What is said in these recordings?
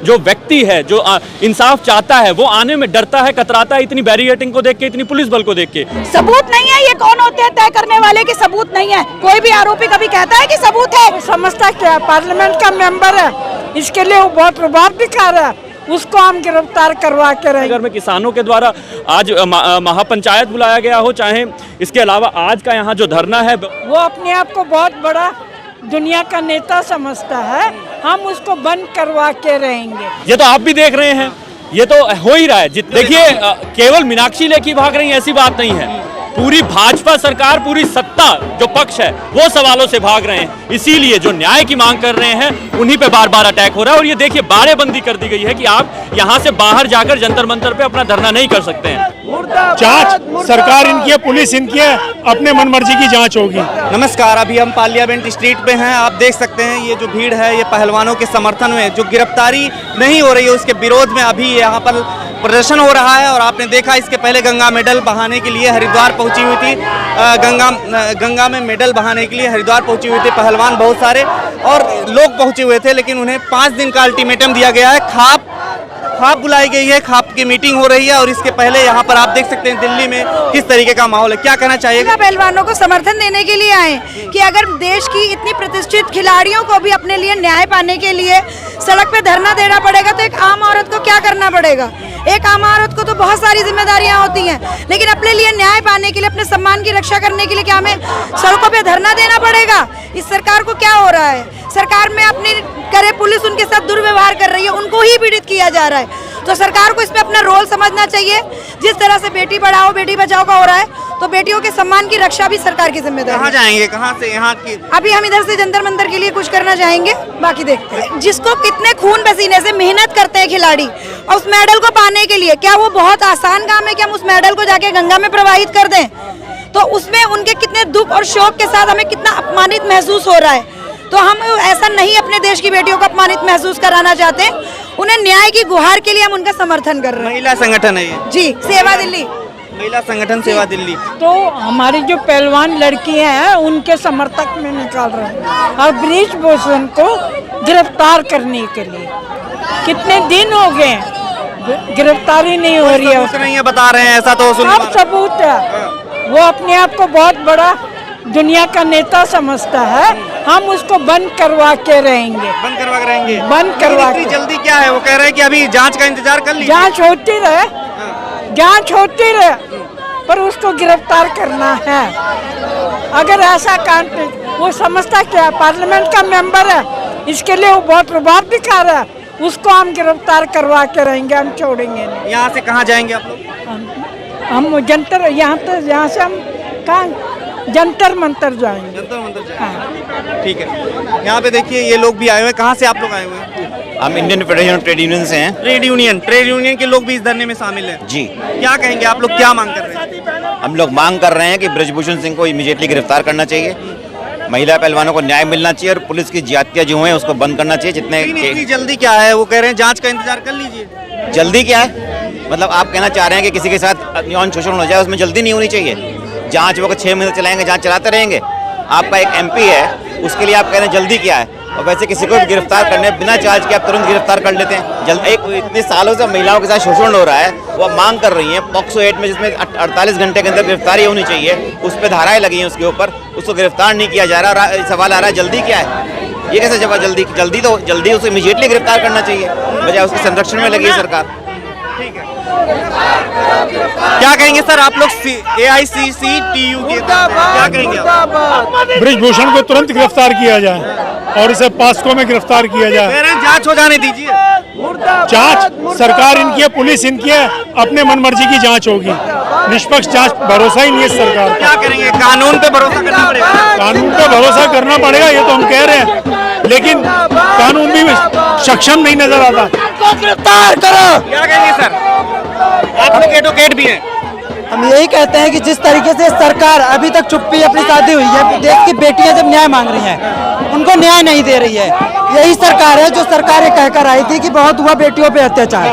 जो व्यक्ति है, जो इंसाफ चाहता है, वो आने में डरता है, कतराता है, इतनी बैरिकेडिंग को देख के, इतनी पुलिस बल को देख के। सबूत नहीं है, ये कौन होते हैं तय करने वाले कि सबूत नहीं है? कोई भी आरोपी कभी कहता है कि सबूत है? समझता क्या, पार्लियामेंट का मेंबर है, इसके लिए वो बहुत प्रभाव दिखा रहा है, उसको हम गिरफ्तार करवा के रहे। अगर में किसानों के द्वारा आज महापंचायत बुलाया गया हो, चाहे इसके अलावा आज का यहाँ जो धरना है, वो अपने आप को बहुत बड़ा दुनिया का नेता समझता है, हम उसको बंद करवा के रहेंगे। ये तो आप भी देख रहे हैं, ये तो हो ही रहा है। देखिए, केवल मीनाक्षी लेखी भाग रही है ऐसी बात नहीं है, पूरी भाजपा सरकार, पूरी सत्ता जो पक्ष है वो सवालों से भाग रहे हैं। इसीलिए जो न्याय की मांग कर रहे हैं उन्हीं पे बार बार अटैक हो रहा है। और ये देखिए, बाड़ेबंदी कर दी गई है कि आप यहाँ से बाहर जाकर जंतर मंतर पे अपना धरना नहीं कर सकते हैं। जांच सरकार इनकी है, पुलिस इनकी है, अपने मनमर्जी की जांच होगी। नमस्कार, अभी हम पार्लियामेंट स्ट्रीट पे हैं। आप देख सकते हैं ये जो भीड़ है, ये पहलवानों के समर्थन में जो गिरफ्तारी नहीं हो रही है उसके विरोध में अभी यहाँ पर प्रदर्शन हो रहा है। और आपने देखा, इसके पहले गंगा मेडल बहाने के लिए हरिद्वार पहुंची हुई थी, गंगा में मेडल बहाने के लिए हरिद्वार पहुंची हुई थी पहलवान बहुत सारे, और लोग पहुंचे हुए थे, लेकिन उन्हें 5 दिन का अल्टीमेटम दिया गया है। खाप बुलाई गई है, खाप की मीटिंग हो रही है। और इसके पहले यहाँ पर आप देख सकते हैं दिल्ली में किस तरीके का माहौल है। क्या कहना चाहिएगा? पहलवानों को समर्थन देने के लिए आए कि अगर देश की इतनी प्रतिष्ठित खिलाड़ियों को भी अपने लिए न्याय पाने के लिए सड़क पे धरना देना पड़ेगा, तो एक आम औरत को क्या करना पड़ेगा? एक आम औरत को तो बहुत सारी जिम्मेदारियां होती हैं, लेकिन अपने लिए न्याय पाने के लिए, अपने सम्मान की रक्षा करने के लिए क्या हमें सड़कों पे धरना देना पड़ेगा? इस सरकार को क्या हो रहा है? सरकार में अपनी करे, पुलिस उनके साथ दुर्व्यवहार कर रही है, उनको ही पीड़ित किया जा रहा है। तो सरकार को इसमें अपना रोल समझना चाहिए। जिस तरह से बेटी पढ़ाओ बेटी बचाओ का हो रहा है, तो बेटियों के सम्मान की रक्षा भी सरकार की जिम्मेदारी है। कहाँ जाएंगे, कहाँ से यहाँ की? अभी हम इधर से जंतर मंतर के लिए कुछ करना चाहेंगे, बाकी देखते हैं। जिसको कितने खून पसीने से मेहनत करते हैं खिलाड़ी, और उस मेडल को पाने के लिए, क्या वो बहुत आसान काम है कि हम उस मेडल को जाके गंगा में प्रवाहित कर दें? तो उसमें उनके कितने दुख और शोक के साथ हमें कितना अपमानित महसूस हो रहा है। तो हम ऐसा नहीं अपने देश की बेटियों को अपमानित महसूस कराना चाहते, उन्हें न्याय की गुहार के लिए हम उनका समर्थन कर रहे हैं। महिला संगठन है ये? जी, सेवा दिल्ली, महिला संगठन सेवा दिल्ली। तो हमारी जो पहलवान लड़कियां हैं उनके समर्थक में निकाल रहे हैं, और ब्रिजभूषण को गिरफ्तार करने के लिए कितने दिन हो गए गिरफ्तारी नहीं हो रही है। नहीं है, बता रहे हैं ऐसा, तो सब सबूत है। वो अपने आप को बहुत बड़ा दुनिया का नेता समझता है, हम उसको बंद करवा के रहेंगे। बंद करवा के रहेंगे? बंद करवा के। जल्दी क्या है? वो कह रहे हैं कि अभी जांच का इंतजार कर लीजिए। जांच होती रहे, जांच होती रहे, पर उसको गिरफ्तार करना है। अगर ऐसा काम, वो समझता क्या, पार्लियामेंट का मेंबर है, इसके लिए वो बहुत प्रभाव दिखा रहा है, उसको हम गिरफ्तार करवा के रहेंगे, हम छोड़ेंगे नहीं। यहाँ से कहाँ जाएंगे आप लोग? हम जंतर, यहाँ से हम कहाँ जंतर मंतर जाएंगे। जंतर मंतर जाएंगे, ठीक है। यहाँ पे देखिए, ये लोग भी आए हुए हैं। कहाँ से आप लोग आए हुए हैं? हम इंडियन फेडरेशन ट्रेड यूनियन से हैं। ट्रेड यूनियन के लोग भी इस धरने में शामिल हैं जी। क्या कहेंगे आप लोग, क्या मांग कर रहे हैं? हम लोग मांग कर रहे हैं कि ब्रिजभूषण सिंह को इमीडिएटली गिरफ्तार करना चाहिए, महिला पहलवानों को न्याय मिलना चाहिए, और पुलिस की ज्यादतियां जो हैं उसको बंद करना चाहिए। जितने जल्दी क्या है? वो कह रहे हैं जांच का इंतजार कर लीजिए। जल्दी क्या है? मतलब आप कहना चाह रहे हैं कि किसी के साथ यौन शोषण हो जाए, उसमें जल्दी नहीं होनी चाहिए? जांच वो 6 महीने चलाएंगे, जांच चलाते रहेंगे? आपका एक MP है, उसके लिए आप कह रहे हैं जल्दी क्या है? और वैसे किसी को गिरफ्तार करने बिना चार्ज के आप तुरंत गिरफ्तार कर लेते हैं। जल्दी इतने सालों से महिलाओं के साथ शोषण हो रहा है, वो मांग कर रही हैं पॉक्सो 8 में, जिसमें 48 घंटे के अंदर गिरफ्तारी होनी चाहिए, उस पर धाराएं लगी हैं उसके ऊपर, उसको गिरफ्तार नहीं किया जा रहा। सवाल आ रहा है जल्दी क्या है? ये कैसे जवाब? जल्दी उसको इमीडिएटली गिरफ्तार करना चाहिए, बजाय उसके संरक्षण में लगी है सरकार। क्या कहेंगे सर आप लोग? AICCTU के क्या कहेंगे आप? ब्रिजभूषण को तुरंत गिरफ्तार किया जाए और इसे पास्को में गिरफ्तार किया जाए। जांच हो जाने दीजिए। जांच सरकार इनकी है, पुलिस इनकी है, अपने मनमर्जी की जांच होगी। निष्पक्ष जांच, भरोसा ही नहीं है सरकार का। क्या करेंगे? कानून पे भरोसा करना पड़ेगा। कानून पे भरोसा करना पड़ेगा, ये तो हम कह रहे हैं, लेकिन कानून भी सक्षम नहीं नजर आता। गिरफ्तार करो। क्या कहेंगे सर? आप लोग एडवोकेट भी हैं। हम यही कहते हैं कि जिस तरीके से सरकार अभी तक चुप्पी अपनी साधी हुई है, देश की बेटियां जब न्याय मांग रही हैं, उनको न्याय नहीं दे रही है। यही सरकार है जो सरकार ये कहकर आई थी कि बहुत हुआ बेटियों पे अत्याचार।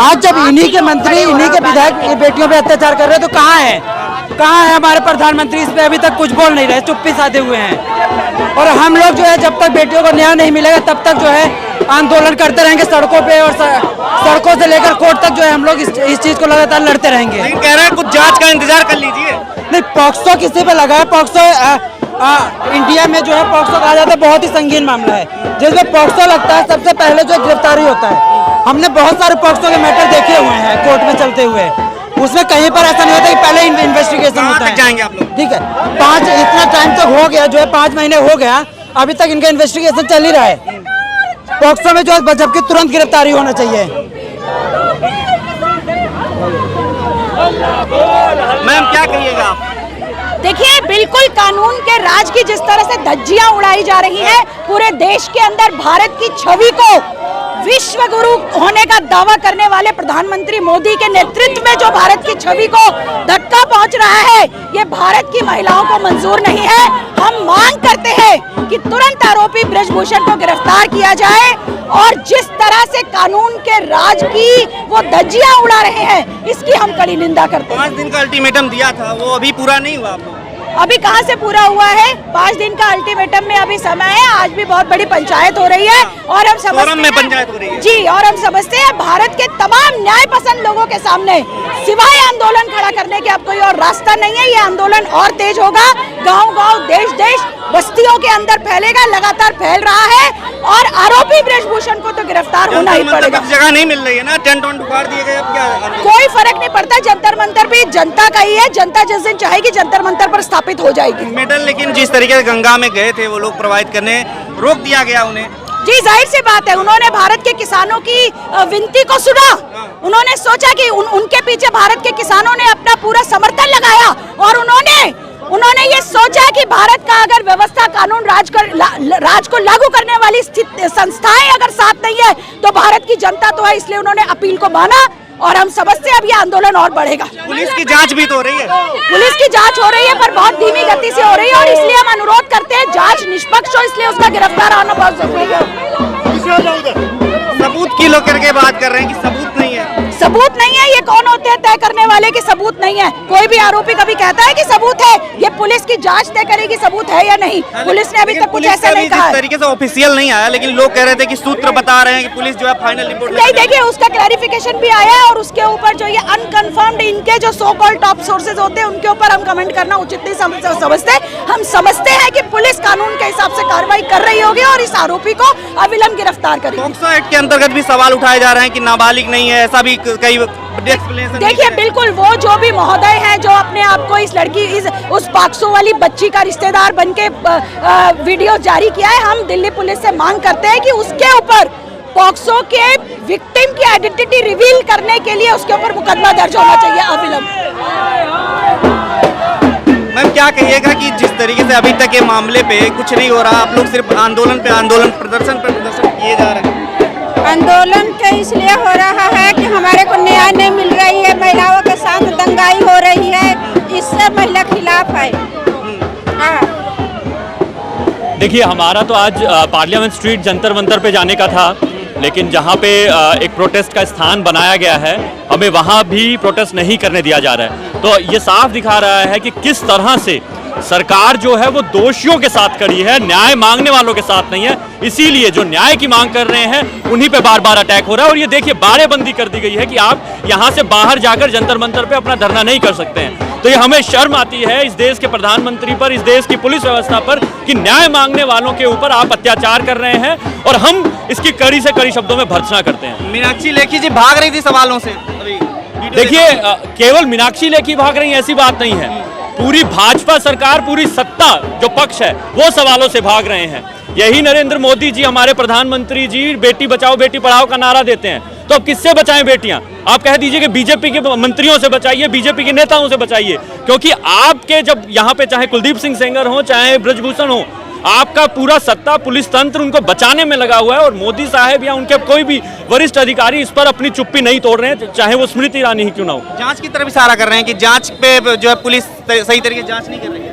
आज जब इन्हीं के मंत्री, इन्हीं के विधायक ये बेटियों पे अत्याचार कर रहे हैं, तो कहाँ है हमारे प्रधानमंत्री? इस पे अभी तक कुछ बोल नहीं रहे, चुप्पी साधे हुए हैं। और हम लोग जो है जब तक बेटियों को न्याय नहीं मिलेगा तब तक जो है आंदोलन करते रहेंगे सड़कों पे, और सड़कों से लेकर कोर्ट तक जो है हम लोग इस चीज को लगातार लड़ते रहेंगे। लेकिन कह रहे हैं कुछ जांच का इंतजार कर लीजिए। नहीं, पॉक्सो किसी पे लगा है? पॉक्सो इंडिया में जो है पॉक्सो कहा जाता है बहुत ही संगीन मामला है, जिसमें पॉक्सो लगता है सबसे पहले जो गिरफ्तारी होता है। हमने बहुत सारे पॉक्सो के मैटर देखे हुए हैं कोर्ट में चलते हुए, उसमें कहीं पर ऐसा नहीं होता कि पहले इन्वेस्टिगेशन होता है। जाएंगे आप लोग? ठीक है, इतना टाइम तक हो गया जो है 5 महीने हो गया, अभी तक इनका इन्वेस्टिगेशन चल ही रहा है। पॉक्सो में जो है जबकि तुरंत गिरफ्तारी होना चाहिए। मैम क्या कहिएगा आप? देखिए, बिल्कुल कानून के राज की जिस तरह से धज्जियां उड़ाई जा रही हैं, पूरे देश के अंदर भारत की छवि को विश्व गुरु होने का दावा करने वाले प्रधानमंत्री मोदी के नेतृत्व में जो भारत की छवि को धक्का पहुंच रहा है, ये भारत की महिलाओं को मंजूर नहीं है। हम मांग करते हैं कि तुरंत आरोपी ब्रजभूषण को गिरफ्तार किया जाए, और जिस तरह से कानून के राज की वो धज्जियां उड़ा रहे हैं, इसकी हम कड़ी निंदा करते हैं। 5 दिन का अल्टीमेटम दिया था, वो अभी पूरा नहीं हुआ आपको? अभी कहां से पूरा हुआ है? 5 दिन का अल्टीमेटम में अभी समय है। आज भी बहुत बड़ी पंचायत हो रही है, और हम समझते में पंचायत हो रही है जी, और हम समझते हैं भारत के तमाम न्याय पसंद लोगों के सामने सिवाय आंदोलन खड़ा करने के अब कोई और रास्ता नहीं है। ये आंदोलन और तेज होगा, गांव-गांव, देश-देश, बस्तियों के अंदर फैलेगा, लगातार फैल रहा है, और आरोपी ब्रजभूषण को तो गिरफ्तार होना ही पड़ेगा। जगह नहीं मिल रही है ना, टेंट वेंट उखाड़ दिए गए, अब क्या? कोई फर्क नहीं पड़ता, जंतर मंतर भी जनता का ही है। जनता जिस दिन चाहेगी जंतर मंतर पर स्थापित हो जाएगी। मेडल लेकिन जिस तरीके से गंगा में गए थे वो लोग प्रोवाइड करने, रोक दिया गया उन्हें। जी, जाहिर सी बात है, उन्होंने भारत के किसानों की विनती को सुना। उन्होंने सोचा कि उनके पीछे भारत के किसानों ने अपना पूरा समर्थन लगाया, और उन्होंने ये सोचा कि भारत का अगर व्यवस्था, कानून, राज को लागू करने वाली संस्थाएं अगर साथ नहीं है तो भारत की जनता तो है, इसलिए उन्होंने अपील को माना, और हम समझते हैं अब ये आंदोलन और बढ़ेगा। पुलिस की जांच भी तो हो रही है। पुलिस की जांच हो रही है, पर बहुत धीमी गति से हो रही है, और इसलिए हम अनुरोध करते हैं जांच निष्पक्ष हो, इसलिए उसका गिरफ्तार होना बहुत जरूरी है। सबूत की लोग करके बात कर रहे हैं कि सबूत नहीं है। सबूत नहीं है, ये कौन होते हैं तय करने वाले कि सबूत नहीं है? कोई भी आरोपी कभी कहता है कि सबूत है? ये पुलिस की जांच तय करेगी सबूत है या नहीं। पुलिस ने अभी तक कुछ ऐसा नहीं कहा। जिस तरीके से ऑफिशियल नहीं आया, लेकिन लोग कह रहे थे कि सूत्र बता रहे हैं कि पुलिस जो है फाइनल रिपोर्ट नहीं, देखिए उसका क्लैरिफिकेशन भी आया है, और उसके ऊपर जो ये अनकन्फर्म्ड इनके जो सो कॉल्ड टॉप सोर्सेज होते हैं उनके ऊपर हम कमेंट करना उचित नहीं समझते। हम समझते हैं कि पुलिस कानून के हिसाब से कार्रवाई कर रही होगी और इस आरोपी को अविलंब गिरफ्तार करेगी। पॉक्सो एक्ट के अंतर्गत भी सवाल उठाए जा रहे हैं कि नाबालिग नहीं है, ऐसा भी कई एक्सप्लेनेशन। देखिए, बिल्कुल वो जो भी महोदय हैं जो अपने आप को इस लड़की उस पॉक्सो वाली बच्ची का रिश्तेदार बनके वीडियो जारी किया है, हम दिल्ली पुलिस से मांग करते हैं कि उसके ऊपर पॉक्सो के विक्टिम की आइडेंटिटी रिवील करने के लिए उसके ऊपर मुकदमा दर्ज होना चाहिए अविलंब। मैम क्या कहिएगा कि जिस तरीके से अभी तक के मामले पे कुछ नहीं हो रहा, आप लोग सिर्फ आंदोलन पे आंदोलन, प्रदर्शन पे प्रदर्शन किए जा रहे हैं? आंदोलन के इसलिए हो रहा है कि हमारे को न्याय नहीं मिल रही है, महिलाओं के साथ दंगाई हो रही है, इससे महिला खिलाफ है। देखिए, हमारा तो आज पार्लियामेंट स्ट्रीट जंतर मंतर पे जाने का था, लेकिन जहाँ पे एक प्रोटेस्ट का स्थान बनाया गया है, हमें वहाँ भी प्रोटेस्ट नहीं करने दिया जा रहा है। तो ये साफ दिखा रहा है कि किस तरह से सरकार जो है वो दोषियों के साथ खड़ी है, न्याय मांगने वालों के साथ नहीं है। इसीलिए जो न्याय की मांग कर रहे हैं उन्हीं पे बार बार अटैक हो रहा है। और ये देखिए, बाड़ेबंदी कर दी गई है कि आप यहाँ से बाहर जाकर जंतर मंतर पे अपना धरना नहीं कर सकते हैं। तो ये हमें शर्म आती है इस देश के प्रधानमंत्री पर, इस देश की पुलिस व्यवस्था पर, कि न्याय मांगने वालों के ऊपर आप अत्याचार कर रहे हैं, और हम इसकी कड़ी से कड़ी शब्दों में भर्त्सना करते हैं। मीनाक्षी लेखी जी भाग रही थी सवालों से। देखिए, केवल मीनाक्षी लेखी भाग रही है ऐसी बात नहीं है, पूरी भाजपा सरकार, पूरी सत्ता जो पक्ष है वो सवालों से भाग रहे हैं। यही नरेंद्र मोदी जी, हमारे प्रधानमंत्री जी, बेटी बचाओ बेटी पढ़ाओ का नारा देते हैं, तो अब किससे बचाएं बेटियां? आप कह दीजिए कि बीजेपी के मंत्रियों से बचाइए, बीजेपी के नेताओं से बचाइए, क्योंकि आपके जब यहाँ पे चाहे कुलदीप सिंह सेंगर हो, चाहे ब्रजभूषण हो, आपका पूरा सत्ता पुलिस तंत्र उनको बचाने में लगा हुआ है, और मोदी साहब या उनके कोई भी वरिष्ठ अधिकारी इस पर अपनी चुप्पी नहीं तोड़ रहे हैं, चाहे वो स्मृति ईरानी ही क्यों ना हो। जांच की तरफ इशारा कर रहे हैं कि जांच पे जो है पुलिस सही तरीके से जांच नहीं कर रही है।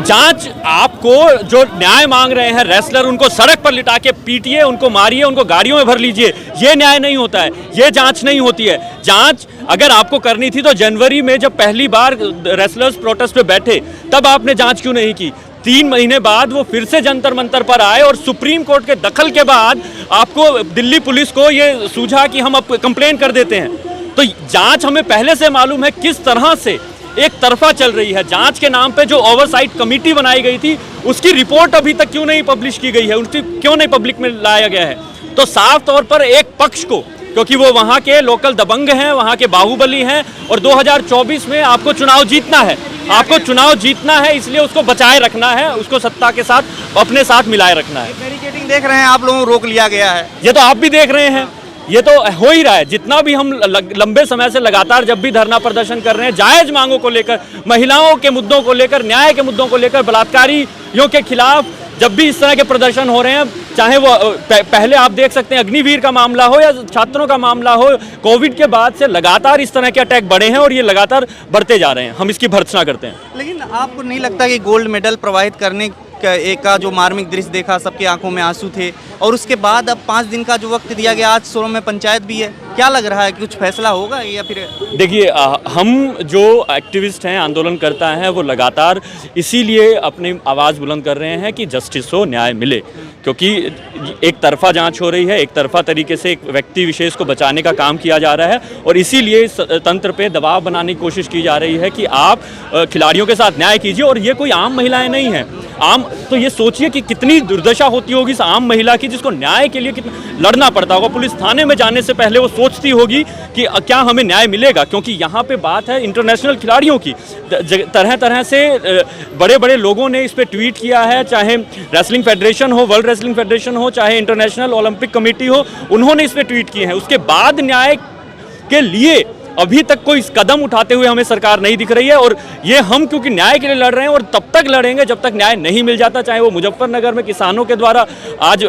जांच, आपको जो न्याय मांग रहे हैं रेसलर, उनको सड़क पर लिटा के पीटिए, उनको मारिए, उनको गाड़ियों में भर लीजिए, ये न्याय नहीं होता है, ये जांच नहीं होती है। जांच अगर आपको करनी थी तो जनवरी में जब पहली बार रेसलर्स प्रोटेस्ट पे बैठे तब आपने जांच क्यों नहीं की? 3 महीने बाद वो फिर से जंतर मंतर पर आए और सुप्रीम कोर्ट के दखल के बाद आपको दिल्ली पुलिस को ये सूझा कि हम अब कंप्लेन कर देते हैं। तो जांच हमें पहले से मालूम है किस तरह से एक तरफा चल रही है। जांच के नाम पे जो ओवरसाइट कमेटी बनाई गई थी उसकी रिपोर्ट अभी तक क्यों नहीं पब्लिश की गई है, उसकी क्यों नहीं पब्लिक में लाया गया है। तो साफ तौर पर एक पक्ष को, क्योंकि वो वहाँ के लोकल दबंग हैं, वहाँ के बाहुबली हैं और 2024 में आपको चुनाव जीतना है, आपको चुनाव जीतना है, इसलिए उसको बचाए रखना है, उसको सत्ता के साथ अपने साथ मिलाए रखना है। बैरिकेडिंग देख रहे हैं आप लोगों को रोक लिया गया है, ये तो आप भी देख रहे हैं, ये तो हो ही रहा है। जितना भी हम लंबे समय से लगातार जब भी धरना प्रदर्शन कर रहे हैं जायज मांगों को लेकर, महिलाओं के मुद्दों को लेकर, न्याय के मुद्दों को लेकर, बलात्कारियों के खिलाफ जब भी इस तरह के प्रदर्शन हो रहे हैं, चाहे वो पहले आप देख सकते हैं अग्निवीर का मामला हो या छात्रों का मामला हो, कोविड के बाद से लगातार इस तरह के अटैक बढ़े हैं और ये लगातार बढ़ते जा रहे हैं। हम इसकी भर्त्सना करते हैं। लेकिन आपको नहीं लगता कि गोल्ड मेडल प्रवाहित करने का जो मार्मिक दृश्य देखा, सबकी आंखों में आंसू थे, और उसके बाद अब 5 दिन का जो वक्त दिया गया, आज सोरो में पंचायत भी है, क्या लग रहा है कि कुछ फैसला होगा या फिर? देखिए, हम जो एक्टिविस्ट हैं, आंदोलनकर्ता हैं, वो लगातार इसीलिए अपनी आवाज़ बुलंद कर रहे हैं कि जस्टिस हो, न्याय मिले, क्योंकि एक तरफा जांच हो रही है, एक तरफा तरीके से एक व्यक्ति विशेष को बचाने का काम किया जा रहा है और इसीलिए तंत्र पे दबाव बनाने की कोशिश की जा रही है कि आप खिलाड़ियों के साथ न्याय कीजिए। और ये कोई आम महिलाएं नहीं हैं, आम तो ये सोचिए कि कितनी दुर्दशा होती होगी इस आम महिला की, जिसको न्याय के लिए कितना लड़ना पड़ता होगा। पुलिस थाने में जाने से पहले वो सोचती होगी कि क्या हमें न्याय मिलेगा, क्योंकि यहाँ पे बात है इंटरनेशनल खिलाड़ियों की। तरह तरह से बड़े बड़े लोगों ने इस पर ट्वीट किया है, चाहे रेसलिंग फेडरेशन हो, वर्ल्ड रेसलिंग फेडरेशन हो, चाहे इंटरनेशनल ओलंपिक कमेटी हो, उन्होंने इस पर ट्वीट किए हैं। उसके बाद न्याय के लिए अभी तक कोई कदम उठाते हुए हमें सरकार नहीं दिख रही है। और ये हम क्योंकि न्याय के लिए लड़ रहे हैं और तब तक लड़ेंगे जब तक न्याय नहीं मिल जाता, चाहे वो मुजफ्फरनगर में किसानों के द्वारा आज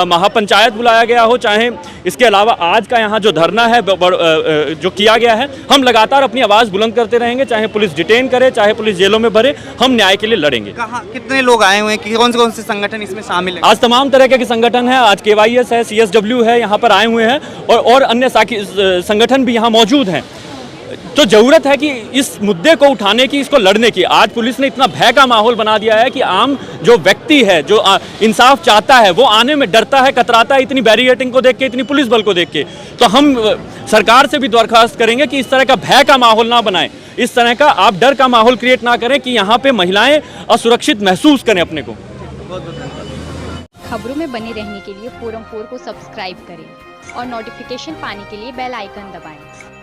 महापंचायत बुलाया गया हो, चाहे इसके अलावा आज का यहाँ जो धरना है जो किया गया है, हम लगातार अपनी आवाज़ बुलंद करते रहेंगे, चाहे पुलिस डिटेन करे, चाहे पुलिस जेलों में भरे, हम न्याय के लिए लड़ेंगे। कहाँ कितने लोग आए हुए हैं, कौन से संगठन इसमें शामिल है? आज तमाम तरह के संगठन हैं, आज KYS है, CSW है, यहाँ पर आए हुए हैं और अन्य संगठन भी यहाँ मौजूद हैं। तो जरूरत है कि इस मुद्दे को उठाने की, इसको लड़ने की। आज पुलिस ने इतना भय का माहौल बना दिया है कि आम जो व्यक्ति है, जो इंसाफ चाहता है, वो आने में डरता है, कतराता है, इतनी बैरिकेडिंग को देख के, इतनी पुलिस बल को देख के। तो हम सरकार से भी दरख्वास्त करेंगे कि इस तरह का भय का माहौल ना बनाएं, इस तरह का आप डर का माहौल क्रिएट ना करें कि यहाँ पे महिलाएं असुरक्षित महसूस करें अपने को। खबरों में बने रहने के लिए फोरम 4 को सब्सक्राइब करें और नोटिफिकेशन पाने के लिए बेल आइकन दबाएं।